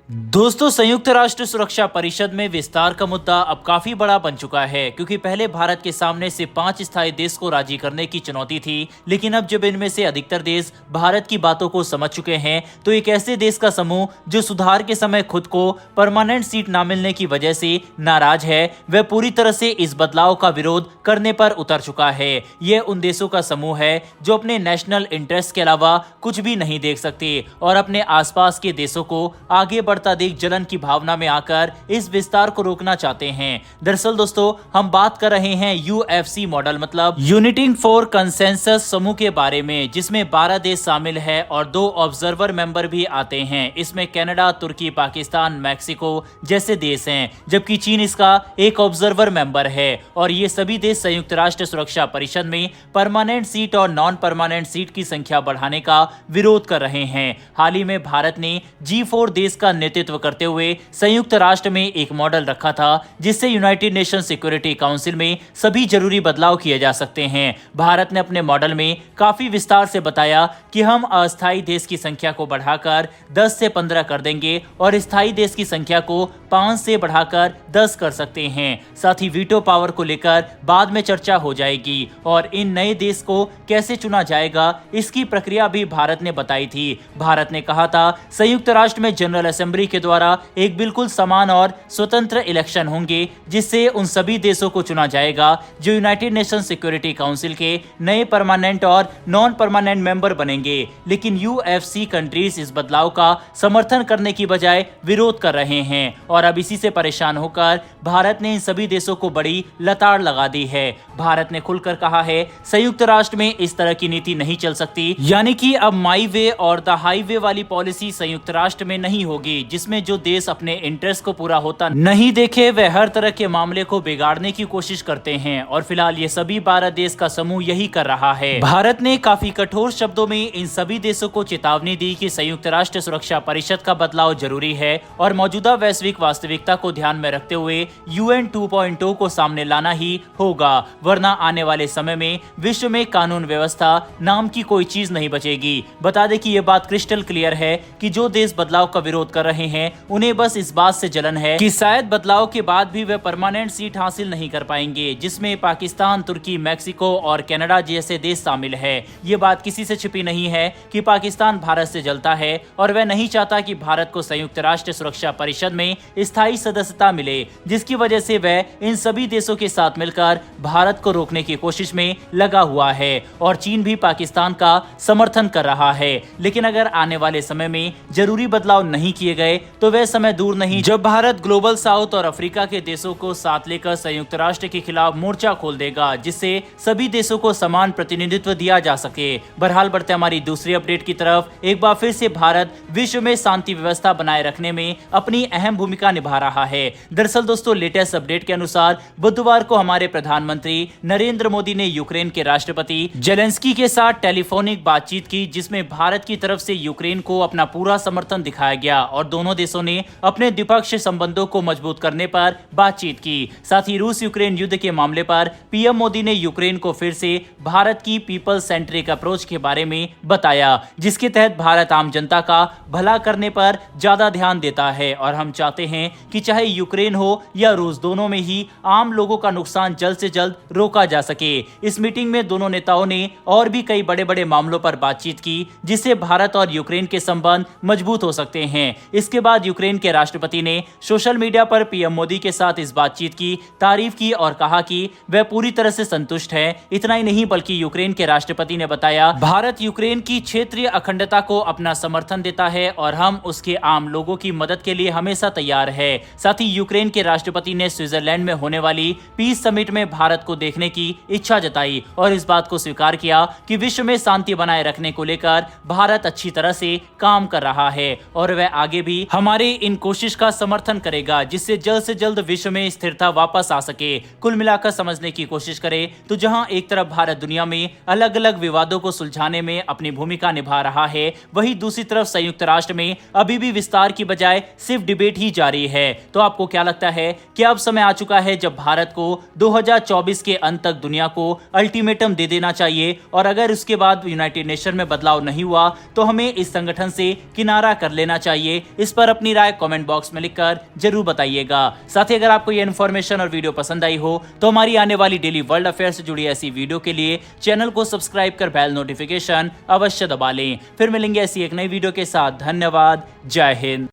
दोस्तों, संयुक्त राष्ट्र सुरक्षा परिषद में विस्तार का मुद्दा अब काफी बड़ा बन चुका है, क्योंकि पहले भारत के सामने सिर्फ 5 स्थायी देश को राजी करने की चुनौती थी। लेकिन अब जब इनमें से अधिकतर देश भारत की बातों को समझ चुके हैं, तो एक ऐसे देश का समूह जो सुधार के समय खुद को परमानेंट सीट न मिलने की वजह से नाराज है, वह पूरी तरह से इस बदलाव का विरोध करने पर उतर चुका है। यह उन देशों का समूह है जो अपने नेशनल इंटरेस्ट के अलावा कुछ भी नहीं देख सकते और अपने आसपास के देशों को आगे बढ़ता देख जलन की भावना में आकर इस विस्तार को रोकना चाहते हैं। दरअसल दोस्तों, हम बात कर रहे हैं यूएफसी मॉडल मतलब यूनिटिंग फॉर कंसेंसस समूह के बारे में, जिसमें 12 देश शामिल है और 2 ऑब्जर्वर मेंबर भी आते हैं। इसमें कनाडा, तुर्की, पाकिस्तान, मैक्सिको जैसे देश हैं, जबकि चीन इसका एक ऑब्जर्वर मेंबर है। और ये सभी देश संयुक्त राष्ट्र सुरक्षा परिषद में परमानेंट सीट और नॉन परमानेंट सीट की संख्या बढ़ाने का विरोध कर रहे हैं। हाल ही में भारत ने G4 देश का नेतृत्व करते हुए संयुक्त राष्ट्र में एक मॉडल रखा था, जिससे यूनाइटेड नेशन सिक्योरिटी काउंसिल में सभी जरूरी बदलाव किए जा सकते हैं। भारत ने अपने मॉडल में काफी विस्तार से बताया कि हम अस्थायी देश की संख्या को बढ़ाकर 10 से 15 कर देंगे और स्थायी देश की संख्या को 5 से बढ़ाकर 10 कर सकते हैं। साथ ही वीटो पावर को लेकर बाद में चर्चा हो जाएगी और इन नए देश को कैसे चुना जाएगा, इसकी प्रक्रिया भी भारत ने बताई थी। भारत ने कहा था संयुक्त राष्ट्र में जनरल असेंबली के द्वारा एक बिल्कुल समान और स्वतंत्र इलेक्शन होंगे, जिससे उन सभी देशों को चुना जाएगा जो यूनाइटेड नेशन सिक्योरिटी काउंसिल के नए परमानेंट और नॉन परमानेंट मेंबर बनेंगे। लेकिन यूएफसी कंट्रीज इस बदलाव का समर्थन करने की बजाय विरोध कर रहे हैं और अब इसी से परेशान होकर भारत ने इन सभी देशों को बड़ी लताड़ लगा दी है। भारत ने खुलकर कहा है संयुक्त राष्ट्र में इस तरह की नीति नहीं चल सकती, यानी कि अब माई वे और द हाईवे वाली पॉलिसी संयुक्त राष्ट्र में नहीं होगी, जिसमें जो देश अपने इंटरेस्ट को पूरा होता नहीं देखे वह हर तरह के मामले को बिगाड़ने की कोशिश करते हैं। और फिलहाल ये सभी 12 देश का समूह यही कर रहा है। भारत ने काफी कठोर शब्दों में इन सभी देशों को चेतावनी दी कि संयुक्त राष्ट्र सुरक्षा परिषद का बदलाव जरूरी है और मौजूदा वैश्विक वास्तविकता को ध्यान में रखते हुए UN 2.0 को सामने लाना ही होगा, वरना आने वाले समय में विश्व में कानून व्यवस्था नाम की कोई चीज नहीं बचेगी। बता दें कि ये बात क्रिस्टल क्लियर है कि जो देश बदलाव का विरोध कर रहे हैं उन्हें बस इस बात से जलन है कि शायद बदलाव के बाद भी वे परमानेंट सीट हासिल नहीं कर पाएंगे, जिसमें पाकिस्तान, तुर्की, मैक्सिको और कनाडा जैसे देश शामिल है। ये बात किसी से छिपी नहीं है कि पाकिस्तान भारत से जलता है और वह नहीं चाहता कि भारत को संयुक्त राष्ट्र सुरक्षा परिषद में स्थायी सदस्यता मिले, जिसकी वजह से वह इन सभी देशों के साथ मिलकर भारत को रोकने की कोशिश में लगा हुआ है। और चीन भी पाकिस्तान का समर्थन कर रहा है। लेकिन अगर आने वाले समय में जरूरी बदलाव नहीं किए गए तो वह समय दूर नहीं जब भारत ग्लोबल साउथ और अफ्रीका के देशों को साथ लेकर संयुक्त राष्ट्र के खिलाफ मोर्चा खोल देगा, जिससे सभी देशों को समान प्रतिनिधित्व दिया जा सके। बहरहाल बढ़ते हमारी दूसरी अपडेट की तरफ। एक बार फिर से भारत विश्व में शांति व्यवस्था बनाए रखने में अपनी अहम भूमिका निभा रहा है। दरअसल दोस्तों, लेटेस्ट अपडेट के अनुसार बुधवार को हमारे प्रधानमंत्री नरेंद्र मोदी ने यूक्रेन के राष्ट्रपति जेलेंस्की के साथ टेलीफोनिक बातचीत की, जिसमें भारत की तरफ से यूक्रेन को अपना पूरा समर्थन दिखाया गया और दोनों देशों ने अपने द्विपक्षीय संबंधों को मजबूत करने पर बातचीत की। साथ ही रूस यूक्रेन युद्ध के मामले पर पीएम मोदी ने यूक्रेन को फिर से भारत की पीपल सेंट्रिक अप्रोच के बारे में बताया, जिसके तहत भारत आम जनता का भला करने पर ज्यादा ध्यान देता है और हम चाहते हैं कि चाहे यूक्रेन हो या रूस, दोनों में ही आम लोगों का नुकसान जल्द से जल्द रोका जा सके। इस मीटिंग में दोनों नेताओं ने और भी कई बड़े बड़े मामलों पर बातचीत की, जिससे भारत और यूक्रेन के संबंध मजबूत हो सकते हैं। इसके बाद यूक्रेन के राष्ट्रपति ने सोशल मीडिया पर पीएम मोदी के साथ इस बातचीत की तारीफ की और कहा कि वह पूरी तरह से संतुष्ट है। इतना ही नहीं बल्कि यूक्रेन के राष्ट्रपति ने बताया, भारत यूक्रेन की क्षेत्रीय अखंडता को अपना समर्थन देता है और हम उसके आम लोगों की मदद के लिए हमेशा तैयार है। साथ ही यूक्रेन के राष्ट्रपति ने स्विट्जरलैंड में होने वाली पीस समिट में भारत को देखने की इच्छा जताई और इस बात को स्वीकार किया कि विश्व में शांति बनाए रखने को लेकर भारत अच्छी तरह से काम कर रहा है और वह आगे भी हमारे इन कोशिश का समर्थन करेगा, जिससे जल्द से जल्द विश्व में स्थिरता वापस आ सके। कुल मिलाकर समझने की कोशिश करें तो जहां एक तरफ भारत दुनिया में अलग अलग विवादों को सुलझाने में अपनी भूमिका निभा रहा है, वहीं दूसरी तरफ संयुक्त राष्ट्र में अभी भी विस्तार की बजाय सिर्फ डिबेट ही जारी है। तो आपको क्या लगता है कि अब समय आ चुका है जब भारत को 2024 के अंत तक दुनिया को अल्टीमेटम दे देना चाहिए और अगर उसके बाद यूनाइटेड नेशन में बदलाव नहीं हुआ तो हमें इस संगठन से किनारा कर लेना चाहिए? इस पर अपनी राय कमेंट बॉक्स में लिखकर जरूर बताइएगा। साथ ही अगर आपको ये इन्फॉर्मेशन और वीडियो पसंद आई हो तो हमारी आने वाली डेली वर्ल्ड अफेयर से जुड़ी ऐसी वीडियो के लिए चैनल को सब्सक्राइब कर बेल नोटिफिकेशन अवश्य दबा लें। फिर मिलेंगे ऐसी एक नई वीडियो के साथ। धन्यवाद। जय हिंद।